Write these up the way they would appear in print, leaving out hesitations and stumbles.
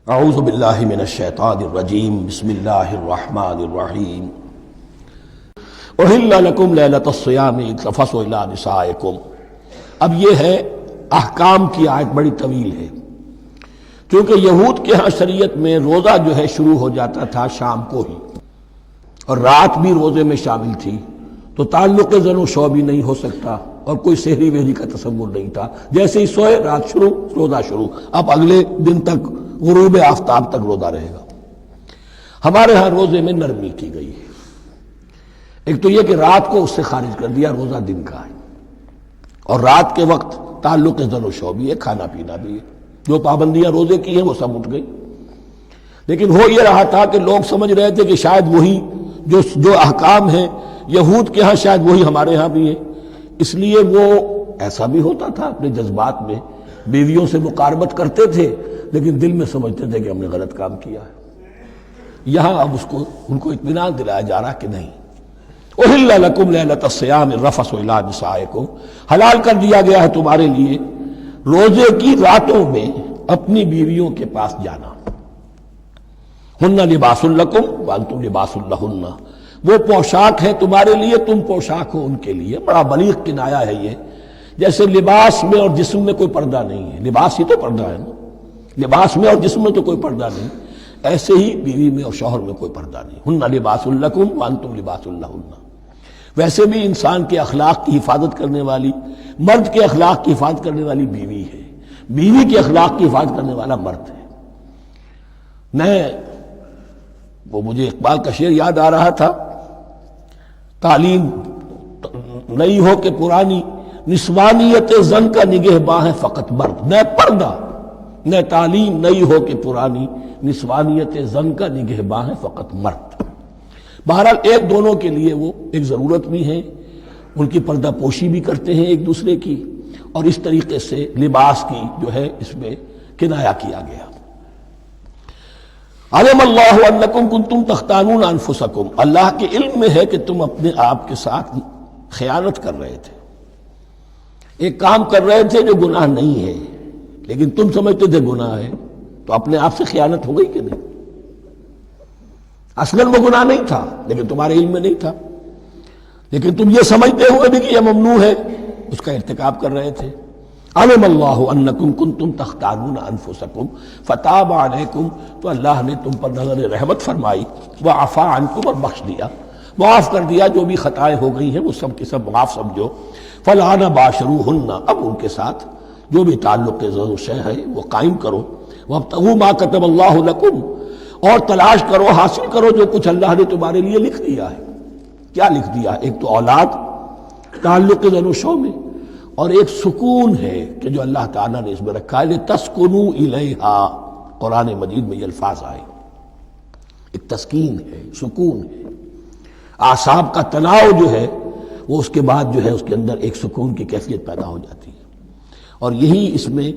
اعوذ باللہ من الشیطان الرجیم بسم اللہ الرحمن الرحیم احل لکم لیلۃ الصیام الرفث الی نسائکم۔ اب یہ ہے احکام کی آیت، بڑی طویل ہے، کیونکہ یہود کے ہاں شریعت میں روزہ جو ہے شروع ہو جاتا تھا شام کو ہی، اور رات بھی روزے میں شامل تھی، تو تعلق زن و شو بھی نہیں ہو سکتا، اور کوئی سحری وحری کا تصور نہیں تھا۔ جیسے ہی سوئے رات شروع، روزہ شروع، اب اگلے دن تک غروب آفتاب تک روزہ رہے گا۔ ہمارے ہاں روزے میں نرمی کی گئی ہے، ایک تو یہ کہ رات کو اس سے خارج کر دیا، روزہ دن کا ہے، اور رات کے وقت تعلق زن و شو بھی ہے، کھانا پینا بھی ہے، جو پابندیاں روزے کی ہیں وہ سب اٹھ گئی۔ لیکن ہو یہ رہا تھا کہ لوگ سمجھ رہے تھے کہ شاید وہی جو احکام ہیں یہود کے ہاں شاید وہی ہمارے ہاں بھی ہیں، اس لیے وہ ایسا بھی ہوتا تھا، اپنے جذبات میں بیویوں سے مقاربت کرتے تھے، لیکن دل میں سمجھتے تھے کہ ہم نے غلط کام کیا ہے۔ یہاں اب ان کو اطمینان دلایا جا رہا کہ نہیں، احل لکم لیلۃ الصیام الرفث الی نسائکم، حلال کر دیا گیا ہے تمہارے لیے روزے کی راتوں میں اپنی بیویوں کے پاس جانا۔ ہن لباس لکم وانتم لباس لہن، وہ پوشاک ہے تمہارے لیے، تم پوشاک ہو ان کے لیے۔ بڑا بلیغ کنایا ہے یہ، جیسے لباس میں اور جسم میں کوئی پردہ نہیں ہے، لباس ہی تو پردہ ہے نا، لباس میں اور جسم میں تو کوئی پردہ نہیں، ایسے ہی بیوی میں اور شوہر میں کوئی پردہ نہیں۔ ہن لباس لکم وانتم لباس لہن۔ ویسے بھی انسان کے اخلاق کی حفاظت کرنے والی، مرد کے اخلاق کی حفاظت کرنے والی بیوی ہے، بیوی کے اخلاق کی حفاظت کرنے والا مرد ہے۔ وہ مجھے اقبال کا شعر یاد آ رہا تھا، تعلیم نئی ہو کہ پرانی، نسوانیت زن کا نگہباں ہے فقط مرد۔ نہ پردہ نہ تعلیم نئی ہو کہ پرانی، نسوانیت زن کا نگہباں ہے فقط مرد۔ بہرحال ایک دونوں کے لیے وہ ایک ضرورت بھی ہے، ان کی پردہ پوشی بھی کرتے ہیں ایک دوسرے کی، اور اس طریقے سے لباس کی جو ہے اس میں کنایا کیا گیا۔ علم اللہ انکم کنتم تختانون انفسکم، اللہ کے علم میں ہے کہ تم اپنے آپ کے ساتھ خیانت کر رہے تھے، ایک کام کر رہے تھے جو گناہ نہیں ہے، لیکن تم سمجھتے تھے گناہ ہے، تو اپنے آپ سے خیانت ہو گئی کہ نہیں؟ اصلاً وہ گناہ نہیں تھا، لیکن تمہارے علم میں نہیں تھا، لیکن تم یہ سمجھتے ہوئے بھی کہ یہ ممنوع ہے، اس کا ارتکاب کر رہے تھے۔ علم اللہ انکم کنتم تختانون انفسکم فتاب علیکم، تو اللہ نے تم پر نظر رحمت فرمائی، وعفا عنکم، اور بخش دیا، معاف کر دیا، جو بھی خطائیں ہو گئی ہیں وہ سب کے سب معاف سمجھو۔ فالآن باشروہن، اب ان کے ساتھ جو بھی تعلق زن و شے ہے وہ قائم کرو۔ وابتغوا ما کتب اللہ لکم، اور تلاش کرو، حاصل کرو جو کچھ اللہ نے تمہارے لیے لکھ دیا ہے۔ کیا لکھ دیا ہے؟ ایک تو اولاد، تعلق زن و شو میں، اور ایک سکون ہے کہ جو اللہ تعالیٰ نے اس میں رکھا ہے، لِتَسْكُنُوا إِلَيْهَا، قرآن مجید میں یہ الفاظ آئے، ایک تسکین ہے، سکون ہے، اعصاب کا تناؤ جو ہے وہ اس کے بعد جو ہے اس کے اندر ایک سکون کی کیفیت پیدا ہو جاتی ہے۔ اور یہی اس میں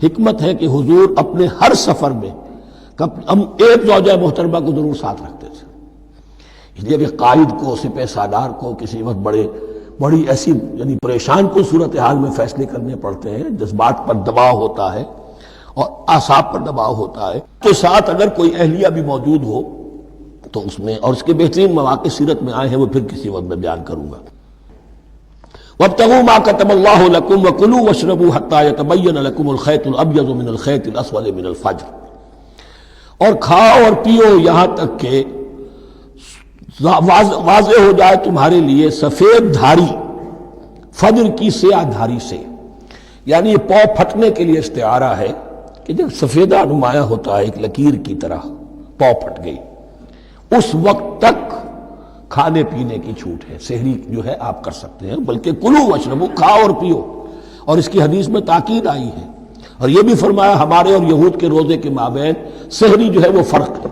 حکمت ہے کہ حضور اپنے ہر سفر میں ہم ایک زوجہ محترمہ کو ضرور ساتھ رکھتے تھے، اس لیے کہ قائد کو، سپہ سالار کو کسی وقت بڑی ایسی یعنی پریشان کن صورتحال میں فیصلے کرنے پڑتے ہیں، جذبات پر دباؤ ہوتا ہے اور اعصاب پر دباؤ ہوتا ہے، تو ساتھ اگر کوئی اہلیہ بھی موجود ہو تو اس میں، اور اس کے بہترین مواقع سیرت میں آئے ہیں، وہ پھر کسی وقت میں بیان کروں گا۔ وابتغوا ما كتب الله لكم وكلوا واشربوا حتى يتبين لكم الخيط الابيض من الخيط الاسود من الفجر، اور کھاؤ اور پیو یہاں تک کہ واضح ہو جائے تمہارے لیے سفید دھاری فجر کی سیاہ دھاری سے، یعنی یہ پاؤں پھٹنے کے لیے استعارہ ہے کہ جب سفیدہ نمایاں ہوتا ہے ایک لکیر کی طرح، پاؤں پھٹ گئی، اس وقت تک کھانے پینے کی چھوٹ ہے، سحری جو ہے آپ کر سکتے ہیں، بلکہ کلو واشربو، کھاؤ اور پیو، اور اس کی حدیث میں تاکید آئی ہے، اور یہ بھی فرمایا ہمارے اور یہود کے روزے کے مابین سحری جو ہے وہ فرق ہے۔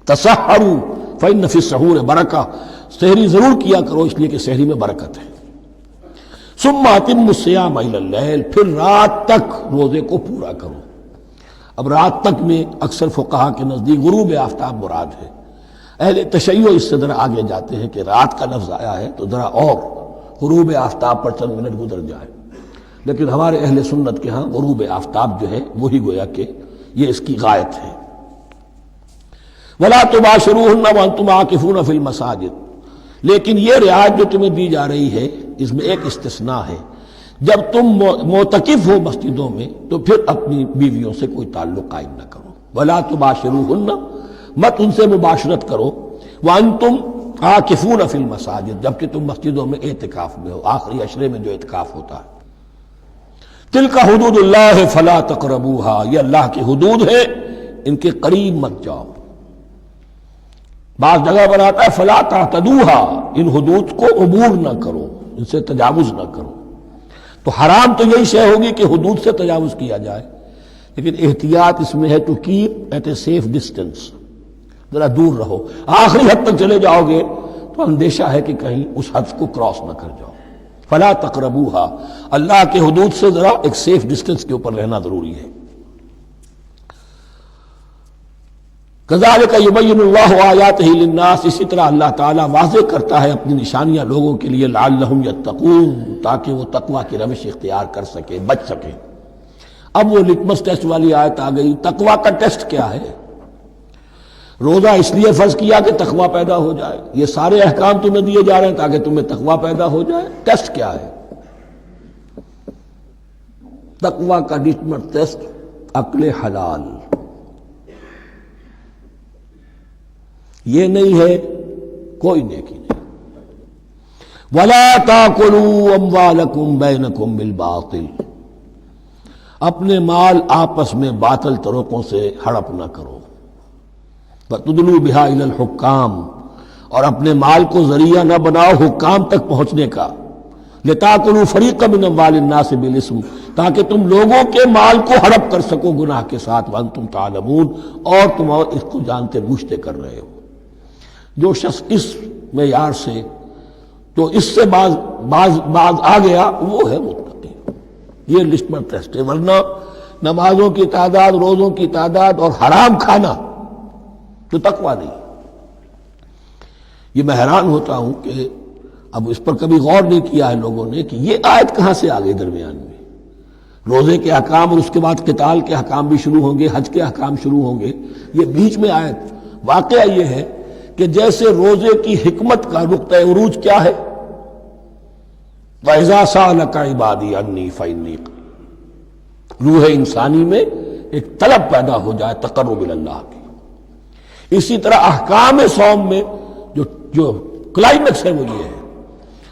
تسحروا فإن فی السحور برکہ، سحری ضرور کیا کرو اس لیے کہ سحری میں برکت ہے۔ ثم اتموا الصیام الی اللیل، پھر رات تک روزے کو پورا کرو۔ اب رات تک میں اکثر فقہا کے نزدیک غروب آفتاب مراد ہے، اہل تشیع اس سے ذرا آگے جاتے ہیں کہ رات کا لفظ آیا ہے تو ذرا اور غروب آفتاب پر چند منٹ گزر جائے، لیکن ہمارے اہل سنت کے ہاں غروب آفتاب جو ہے وہی گویا کہ یہ اس کی غایت ہے۔ وَلَا تُبَاشِرُوهُنَّ وَأَنْتُمْ عَاكِفُونَ فِي الْمَسَاجِدِ، لیکن یہ رعایت جو تمہیں دی جا رہی ہے اس میں ایک استثناء ہے، جب تم معتکف ہو مسجدوں میں تو پھر اپنی بیویوں سے کوئی تعلق قائم نہ کرو۔ وَلَا تُبَاشِرُوهُنَّ، مت ان سے مباشرت کرو، وَأَنْتُمْ عَاكِفُونَ فِي الْمَسَاجِدِ، جبکہ تم مسجدوں میں اعتکاف میں ہو، آخری عشرے میں جو اعتکاف ہوتا ہے۔ تِلْكَ حُدُودُ اللَّهِ فَلَا تَقْرَبُوهَا، یہ اللہ کی حدود ہے، ان کے قریب مت جاؤ۔ بعض جگہ پر آتا ہے فلا تعتدوها، ان حدود کو عبور نہ کرو، ان سے تجاوز نہ کرو۔ تو حرام تو یہی شے ہوگی کہ حدود سے تجاوز کیا جائے، لیکن احتیاط اس میں ہے to keep at a safe distance, ذرا دور رہو۔ آخری حد تک چلے جاؤ گے تو اندیشہ ہے کہ کہیں اس حد کو کراس نہ کر جاؤ۔ فلا تقربوها، اللہ کے حدود سے ذرا ایک سیف ڈسٹینس کے اوپر رہنا ضروری ہے۔ کذالک یبین اللہ آیاتہ للناس، اسی طرح اللہ تعالیٰ واضح کرتا ہے اپنی نشانیاں لوگوں کے لیے، لعلہم یتقون، تاکہ وہ تقوی کی روش اختیار کر سکے، بچ سکے۔ اب وہ لٹمس ٹیسٹ والی آیت آ گئی، تقوی کا ٹیسٹ کیا ہے؟ روزہ اس لیے فرض کیا کہ تقوی پیدا ہو جائے، یہ سارے احکام تمہیں دیے جا رہے ہیں تاکہ تمہیں تقوی پیدا ہو جائے۔ ٹیسٹ کیا ہے؟ تقوی کا لٹمس ٹیسٹ عقل حلال، یہ نہیں ہے کوئی نیکی نہیں۔ وَلَا تَأْكُلُوا أَمْوَالَكُمْ بَيْنَكُمْ بِالْبَاطِلِ، اپنے مال آپس میں باطل طریقوں سے ہڑپ نہ کرو۔ وَتُدْلُوا بِهَا إِلَى الْحُكَّامِ، اور اپنے مال کو ذریعہ نہ بناؤ حکام تک پہنچنے کا۔ لِتَأْكُلُوا فَرِيقًا مِنْ أَمْوَالِ النَّاسِ بِالْإِثْمِ، تاکہ تم لوگوں کے مال کو ہڑپ کر سکو گناہ کے ساتھ، وَأَنْتُمْ تَعْلَمُونَ، اور تم اس کو جانتے بوجھتے کر رہے ہو۔ جو شخص اس معیار سے تو اس سے باز آ گیا وہ ہے متقی۔ یہ لٹمس ٹیسٹ ہے، ورنہ نمازوں کی تعداد، روزوں کی تعداد اور حرام کھانا تو تقویٰ نہیں۔ یہ میں حیران ہوتا ہوں کہ اب اس پر کبھی غور نہیں کیا ہے لوگوں نے کہ یہ آیت کہاں سے آ گئی درمیان میں۔ روزے کے احکام اور اس کے بعد قتال کے احکام بھی شروع ہوں گے، حج کے احکام شروع ہوں گے، یہ بیچ میں آیت۔ واقعہ یہ ہے کہ جیسے روزے کی حکمت کا نقطہ عروج کیا ہے، وَإِذَا سَأَلَكَ عِبَادِي عَنِّي فَإِنِّي قَرِيبٌ، روح انسانی میں ایک طلب پیدا ہو جائے تقرب اللہ کی۔ اسی طرح احکام صوم میں جو کلائمیکس ہے وہ یہ ہے،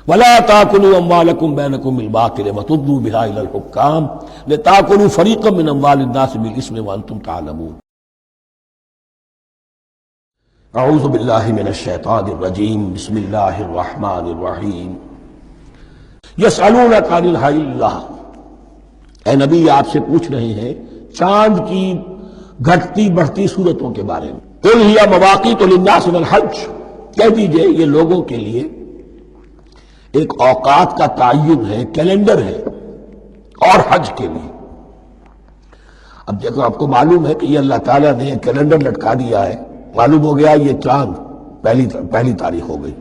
وَلَا تَأْكُلُوا أَمْوَالَكُمْ بَيْنَكُمْ بِالْبَاطِلِ وَتُدْلُوا بِهَا إِلَى الْحُكَّامِ لِتَأْكُلُوا فَرِيقًا مِنْ أَمْوَالِ النَّاسِ بِالْإِثْمِ وَأَنْتُمْ تَعْلَمُونَ۔ اعوذ باللہ من الشیطان الرجیم، بسم اللہ الرحمن الرحیم۔ یسألونک عن الہلہ، اے نبی آپ سے پوچھ رہے ہیں چاند کی گھٹتی بڑھتی صورتوں کے بارے میں۔ قل ہی مواقیت للناس والحج، کہہ دیجئے یہ لوگوں کے لیے ایک اوقات کا تعین ہے، کیلنڈر ہے، اور حج کے لیے۔ اب دیکھو آپ کو معلوم ہے کہ یہ اللہ تعالیٰ نے کیلنڈر لٹکا دیا ہے، معلوم ہو گیا یہ چاند پہلی تاریخ ہو گئی۔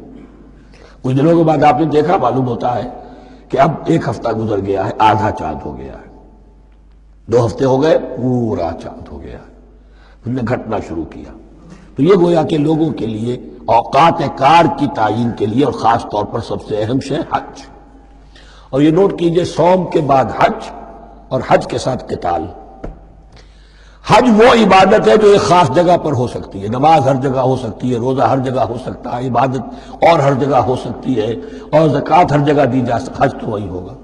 کچھ دنوں کے بعد آپ نے دیکھا معلوم ہوتا ہے کہ اب ایک ہفتہ گزر گیا ہے، آدھا چاند ہو گیا ہے، 2 ہفتے ہو گئے، پورا چاند ہو گیا ہے، پھر نے گھٹنا شروع کیا۔ تو یہ گویا کہ لوگوں کے لیے اوقات کار کی تعین کے لیے، اور خاص طور پر سب سے اہم شے حج۔ اور یہ نوٹ کیجئے، صوم کے بعد حج، اور حج کے ساتھ قتال۔ حج وہ عبادت ہے جو ایک خاص جگہ پر ہو سکتی ہے، نماز ہر جگہ ہو سکتی ہے، روزہ ہر جگہ ہو سکتا ہے، عبادت اور ہر جگہ ہو سکتی ہے، اور زکوٰۃ ہر جگہ دی جا سکتی، حج تو وہی ہوگا۔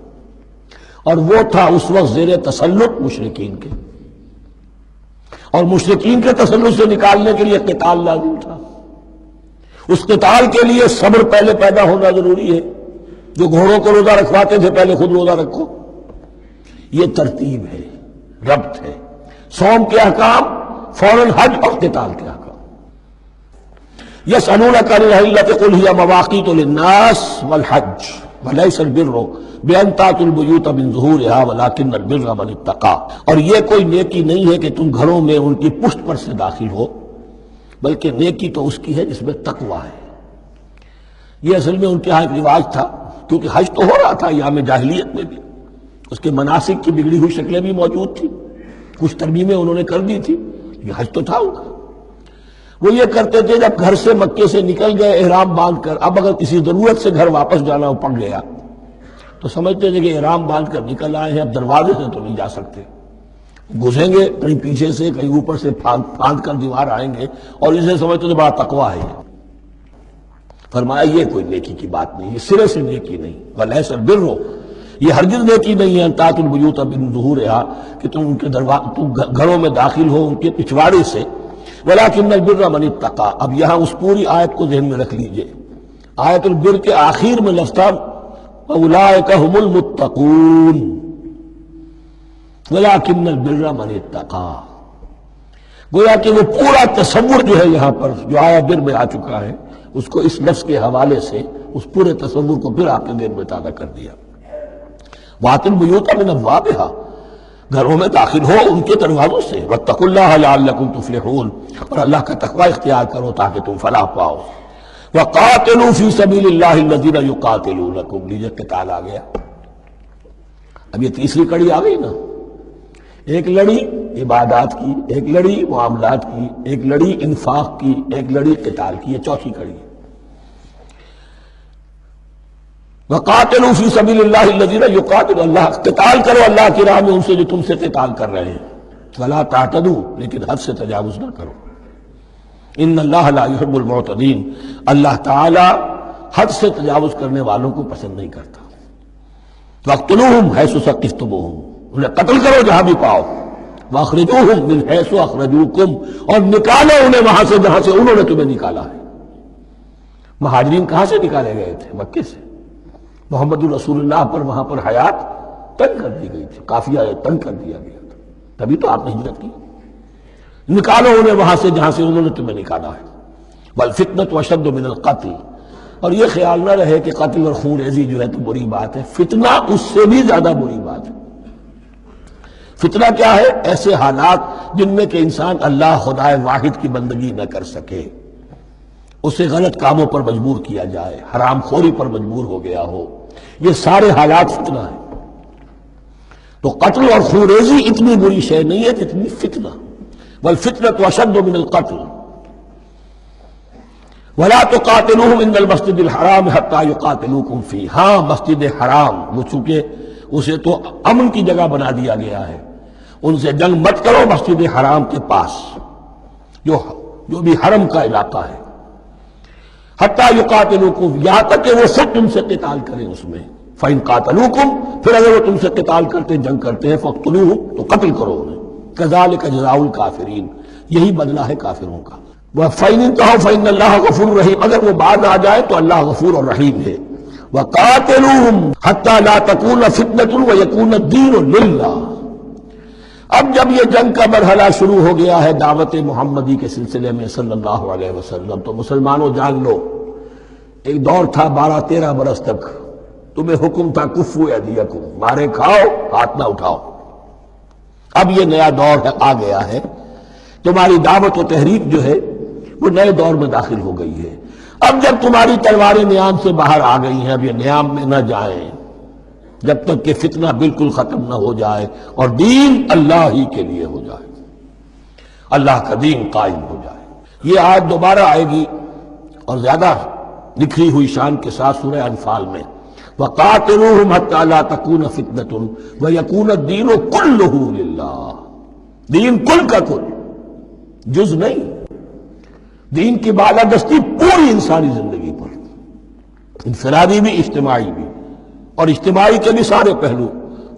اور وہ تھا اس وقت زیر تسلط مشرکین کے، اور مشرکین کے تسلط سے نکالنے کے لیے قتال لازم تھا۔ اس قتال کے لیے صبر پہلے پیدا ہونا ضروری ہے۔ جو گھوڑوں کو روزہ رکھواتے تھے پہلے خود روزہ رکھو، یہ ترتیب ہے، ربط ہے۔ صوم کے احکام، فوراً حج اور قتال کے احکام۔ یسألونک عن الأہلة قل هی مواقیت للناس والحج وليس البر بأن تأتوا البیوت من ظہورها ولكن البر من اتقى، اور یہ کوئی نیکی نہیں ہے کہ تم گھروں میں ان کی پشت پر سے داخل ہو، بلکہ نیکی تو اس کی ہے جس میں تقوی ہے۔ یہ اصل میں ان کے ہاں ایک رواج تھا، کیونکہ حج تو ہو رہا تھا ایام جاہلیت میں بھی، اس کے مناسک کی بگڑی ہوئی شکلیں بھی موجود تھیں، کچھ ترمیمیں انہوں نے کر دی تھی، یہ حج تو تھا ان کا۔ وہ یہ کرتے تھے جب گھر سے مکے سے نکل گئے احرام باندھ کر، اب اگر کسی ضرورت سے گھر واپس جانا پڑ گیا تو سمجھتے تھے کہ احرام باندھ کر نکل آئے ہیں، اب دروازے سے تو نہیں جا سکتے، گھسیں گے کہیں پیچھے سے کہیں اوپر سے پھاند کر دیوار آئیں گے، اور اسے سمجھتے تھے بڑا تقویٰ ہے۔ فرمایا یہ کوئی نیکی کی بات نہیں، یہ سرے سے نیکی نہیں۔ وَلَيْسَ الْبِرُّ، یہ ہرگز نیکی نہیں ہے ان تأتوا البیوت من ظہورہا، کہ تم ان کے گھروں میں داخل ہو ان کے پچھواڑے سے، وَلَكِنَّ الْبِرَّ مَنِ اتَّقَىٰ۔ اب یہاں اس پوری آیت کو ذہن میں رکھ لیجئے، آیت البر کے آخر میں لفظ تھا وَأُولَٰئِكَ هُمُ الْمُتَّقُونَ وَلَكِنَّ الْبِرَّ مَنِ اتَّقَىٰ۔ گویا کہ وہ پورا تصور جو ہے یہاں پر جو آیا بر میں آ چکا ہے، اس کو اس لفظ کے حوالے سے اس پورے تصور کو پھر آپ نے دیر میں تازہ کر دیا۔ وَأْتُوا الْبُيُوتَ مِنْ أَبْوَابِهَا، گھروں میں داخل ہو ان کے دروازوں سے، وَاتَّقُوا اللَّهَ لَعَلَّكُمْ تُفْلِحُونَ، اور اللہ کا تقوی اختیار کرو تاکہ تم فلاح پاؤ۔ وَقَاتِلُوا فِي سَبِيلِ اللَّهِ الَّذِينَ يُقَاتِلُونَكُمْ، لیجئے قتال آ گیا۔ اب یہ تیسری کڑی آ گئی نا، ایک لڑی عبادات کی، ایک لڑی معاملات کی، ایک لڑی انفاق کی، ایک لڑی قتال کی، یہ چوتھی کڑی ہے۔ وَقَاتِلُوا فِي سَبِيلِ اللَّهِ الَّذِينَ يُقَاتِلُونَ، اللہ قتال کرو اللہ کی راہ میں ان سے جو تم سے قتال کر رہے ہیں۔ وَلَا تَعْتَدُوا، لیکن حد سے تجاوز نہ کرو۔ ان اللہ لا يحب المعتدین، اللہ تعالی حد سے تجاوز کرنے والوں کو پسند نہیں کرتا۔ وَاقْتُلُوهُمْ حَيْثُ ثَقِفْتُمُوهُمْ، انہیں قتل کرو جہاں بھی پاؤ۔ وَأَخْرِجُوهُمْ مِنْ حَيْثُ أَخْرَجُوكُمْ، اور نکالو انہیں وہاں سے جہاں سے انہوں نے تمہیں نکالا ہے۔ مہاجرین کہاں سے نکالے گئے تھے؟ مکے سے۔ محمد الرسول اللہ پر وہاں پر حیات تنگ کر دی گئی تھی، قافیہ تنگ کر دیا گیا تھا، تبھی تو آپ نے ہجرت کی۔ نکالو انہیں وہاں سے جہاں سے انہوں نے تمہیں نکالا ہے۔ وَالْفِتْنَةُ أَشَدُّ مِنَ الْقَتْلِ، اور یہ خیال نہ رہے کہ قتل اور خون ریزی جو ہے تو بری بات ہے، فتنہ اس سے بھی زیادہ بری بات ہے۔ فتنہ کیا ہے؟ ایسے حالات جن میں کہ انسان اللہ خدائے واحد کی بندگی نہ کر سکے، اسے غلط کاموں پر مجبور کیا جائے، حرام خوری پر مجبور ہو گیا ہو، یہ سارے حالات فتنہ ہیں۔ تو قتل اور خون ریزی اتنی بری شے نہیں ہے جتنی فتنہ۔ وَالْفِتْنَةُ أَشَدُّ مِنَ الْقَتْلِ وَلَا تُقَاتِلُوهُمْ عِنْدَ الْمَسْجِدِ الْحَرَامِ حَتَّى يُقَاتِلُوكُمْ فِيهِ، ہاں مسجد حرام وہ چونکہ اسے تو امن کی جگہ بنا دیا گیا ہے، ان سے جنگ مت کرو مسجد حرام کے پاس جو بھی حرم کا علاقہ ہے۔ حَتَّى يُقَاتِلُوكُمْ، یہاں تک کہ وہ خود تم سے قتال کریں اس میں۔ فَإِنْ قَاتَلُوكُمْ، پھر اگر وہ تم سے قتال کرتے جنگ کرتے ہیں، فَاقْتُلُوهُمْ، تو قتل کرو انہیں۔ كَذَلِكَ جَزَاءُ الْكَافِرِينَ، یہی بدلہ ہے کافروں کا۔ وَفَإِنِ انتهوا فَإِنَّ اللَّهَ غَفُورٌ رَحِيمٌ، اگر وہ باز آ جائے تو اللہ غفور اور رحیم ہے۔ وَقَاتِلُوهُمْ حَتَّى لَا تَكُونَ فِتْنَةٌ وَيَكُونَ الدِّينُ لِلَّهِ۔ اب جب یہ جنگ کا مرحلہ شروع ہو گیا ہے دعوت محمدی کے سلسلے میں صلی اللہ علیہ وسلم، تو مسلمانوں جان لو، ایک دور تھا 12-13 برس تک تمہیں حکم تھا کفو ایدیکم، مارے کھاؤ ہاتھ نہ اٹھاؤ۔ اب یہ نیا دور آ گیا ہے، تمہاری دعوت و تحریک جو ہے وہ نئے دور میں داخل ہو گئی ہے۔ اب جب تمہاری تلواریں نیام سے باہر آ گئی ہیں، اب یہ نیام میں نہ جائیں جب تک کہ فتنہ بالکل ختم نہ ہو جائے اور دین اللہ ہی کے لیے ہو جائے، اللہ کا دین قائم ہو جائے۔ یہ آیت دوبارہ آئے گی اور زیادہ نکھری ہوئی شان کے ساتھ سورہ انفال میں، وَقَاتِلُوهُمْ حَتَّى لَا تَكُونَ فِتْنَةٌ وَيَكُونَ الدِّينُ كُلُّهُ لِلَّهِ، دین کل کا کل، جز نہیں۔ دین کی بالادستی پوری انسانی زندگی پر، انفرادی بھی اجتماعی بھی، اور اجتماعی کے بھی سارے پہلو،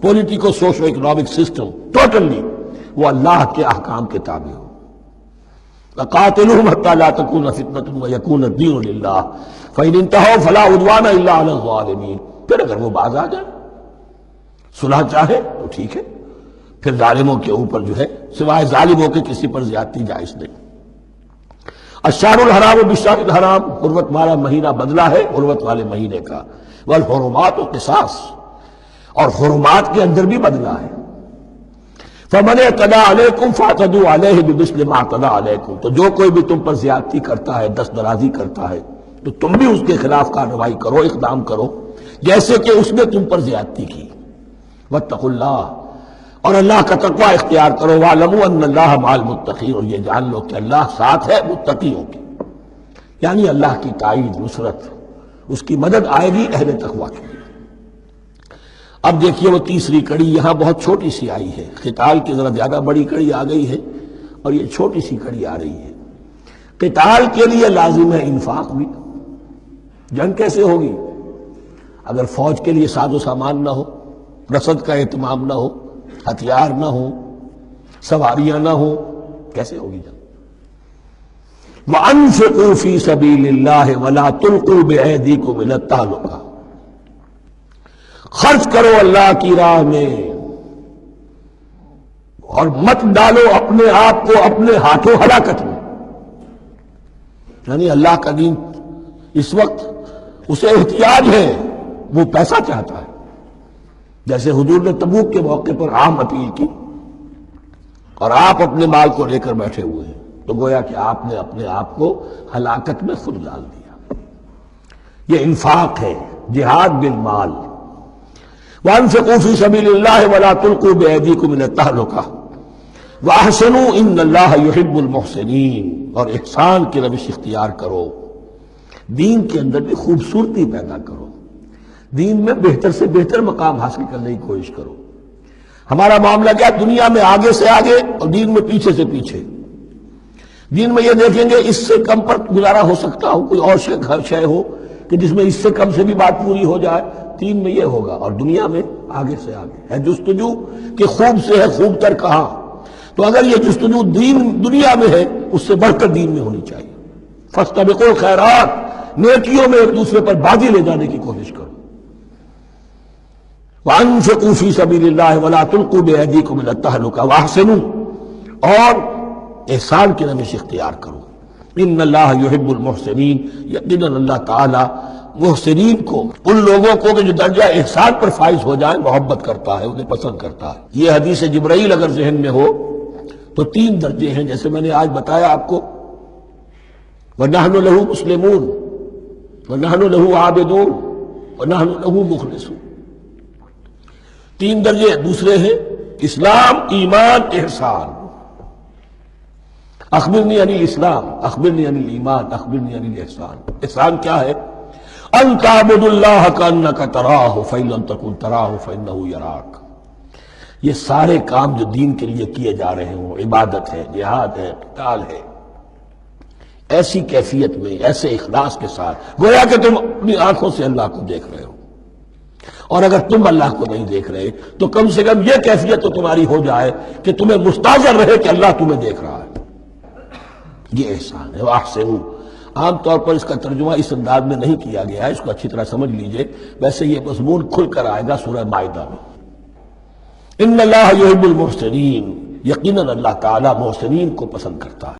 politico socio economic system, totally وہ اللہ کے احکام کے تابع ہو۔ وَقَاتِلُوهُمْ حَتَّى لَا تَكُونَ فِتْنَةٌ وَيَكُونَ الدِّينُ لِلَّهِ فَإِنِ انتهوا فَلَا عُدْوَانَ إِلَّا عَلَى الظَّالِمِينَ، پھر اگر وہ باز آ جائے، صلح چاہے تو ٹھیک ہے، پھر ظالموں کے اوپر جو ہے سوائے ظالموں کے کسی پر زیادتی جائز نہیں۔ الشہر الحرام بالشہر الحرام، حرمت والا مہینہ بدلہ ہے حرمت والے مہینے کا۔ والحرمات قصاص، اور حرمات کے اندر بھی بدلہ ہے۔ فمن اعتدى علیکم فاعتدوا علیہ بمثل ما اعتدى علیکم، تو جو کوئی بھی تم پر زیادتی کرتا ہے، دست درازی کرتا ہے، تو تم بھی اس کے خلاف کارروائی کرو، اقدام کرو جیسے کہ اس نے تم پر زیادتی کی۔ واتقوا اللہ، اور اللہ کا تقوی اختیار کرو، وَاعْلَمُوا أَنَّ اللَّهَ مَعَ الْمُتَّقِينَ، اور یہ جان لو کہ اللہ ساتھ ہے متقیوں کے، یعنی اللہ کی تائید، نصرت، اس کی مدد آئے گی اہل تقوی کے لیے۔ اب دیکھیے وہ تیسری کڑی یہاں بہت چھوٹی سی آئی ہے، قتال کی ذرا زیادہ بڑی کڑی آ گئی ہے اور یہ چھوٹی سی کڑی آ رہی ہے۔ قتال کے لیے لازم ہے انفاق بھی۔ جنگ کیسے ہوگی اگر فوج کے لیے ساز و سامان نہ ہو، رسد کا اہتمام نہ ہو، ہتھیار نہ ہو، سواریاں نہ ہو، کیسے ہوگی جنگ؟ وَأَنفِقُوا فِي سَبِيلِ اللَّهِ وَلَا تُلْقُوا بِأَيْدِيكُمْ إِلَى التَّهْلُكَةِ، خرچ کرو اللہ کی راہ میں اور مت ڈالو اپنے آپ کو اپنے ہاتھوں ہلاکت میں۔ یعنی اللہ کا دین اس وقت اسے احتیاج ہے، وہ پیسہ چاہتا ہے، جیسے حضور نے تبوک کے موقع پر عام اپیل کی اور آپ اپنے مال کو لے کر بیٹھے ہوئے ہیں، تو گویا کہ آپ نے اپنے آپ کو ہلاکت میں خود ڈال دیا۔ یہ انفاق ہے، جہاد بالمال۔ وَأَنفِقُوا فِي سَبِيلِ اللَّهِ وَلَا تُلْقُوا بِأَيْدِيكُمْ إِلَى التَّهْلُكَةِ وَأَحْسِنُوا إِنَّ اللَّهَ يُحِبُّ الْمُحْسِنِينَ، اور احسان کی روش اختیار کرو، دین کے اندر بھی خوبصورتی پیدا کرو، دین میں بہتر سے بہتر مقام حاصل کرنے کی کوشش کرو۔ ہمارا معاملہ کیا، دنیا میں آگے سے آگے اور دین میں پیچھے سے پیچھے۔ دین میں یہ دیکھیں گے اس سے کم پر گزارا ہو سکتا ہو، کوئی اور شے ہو کہ جس میں اس سے کم سے بھی بات پوری ہو جائے، دین میں یہ ہوگا، اور دنیا میں آگے سے آگے ہے جستجو کہ خوب سے ہے خوب تر کہاں۔ تو اگر یہ جستجو دنیا میں ہے، اس سے بڑھ کر دین میں ہونی چاہیے۔ فاستبقوا الخیرات، نیکیوں میں ایک دوسرے پر بازی لے جانے کی کوشش کرو۔ وَأَنفِقُوا فِي سَبِيلِ اللَّهِ وَلَا تُلْقُوا بِأَيْدِيكُمْ إِلَى التَّهْلُكَةِ وَأَحْسِنُوا، اور احسان کی روش اختیار کرو۔ ان اللہ یحب المحسنین، یقیناً اللہ تعالی محسنین کو، ان لوگوں کو کہ جو درجہ احسان پر فائز ہو جائیں، محبت کرتا ہے، انہیں پسند کرتا ہے۔ یہ حدیث جبرائیل اگر ذہن میں ہو تو 3 درجے ہیں، جیسے میں نے آج بتایا آپ کو، وَنَحْنُ لَهُ مُسْلِمُونَ وَنَحْنُ لَهُ عَابِدُونَ وَنَحْنُ لَهُ مُخْلِصُونَ۔ 3 درجے دوسرے ہیں، اسلام، ایمان، احسان۔ اخبرنی عن الاسلام، اخبرنی عن الایمان، اخبرنی عن الاحسان۔ احسان کیا ہے؟ ان تعبد اللہ کانک تراہ فإن لم تکن تراہ فإنہ یراک۔ یہ سارے کام جو دین کے لیے کیے جا رہے ہوں، عبادت ہے، جہاد ہے، قتال ہے، ایسی کیفیت میں، ایسے اخلاص کے ساتھ، گویا کہ تم اپنی آنکھوں سے اللہ کو دیکھ رہے ہو، اور اگر تم اللہ کو نہیں دیکھ رہے تو کم سے کم یہ کیفیت تو تمہاری ہو جائے کہ تمہیں مستحضر رہے کہ اللہ تمہیں دیکھ رہا ہے۔ یہ احسان ہے۔ وَأَحْسِنُوا، عام طور پر اس کا ترجمہ اس انداز میں نہیں کیا گیا ہے، اس کو اچھی طرح سمجھ لیجئے، ویسے یہ مضمون کھل کر آئے گا سورہ مائدہ میں۔ ان اللہ یحب المحسنین، یقیناً اللہ تعالی محسنین کو پسند کرتا ہے۔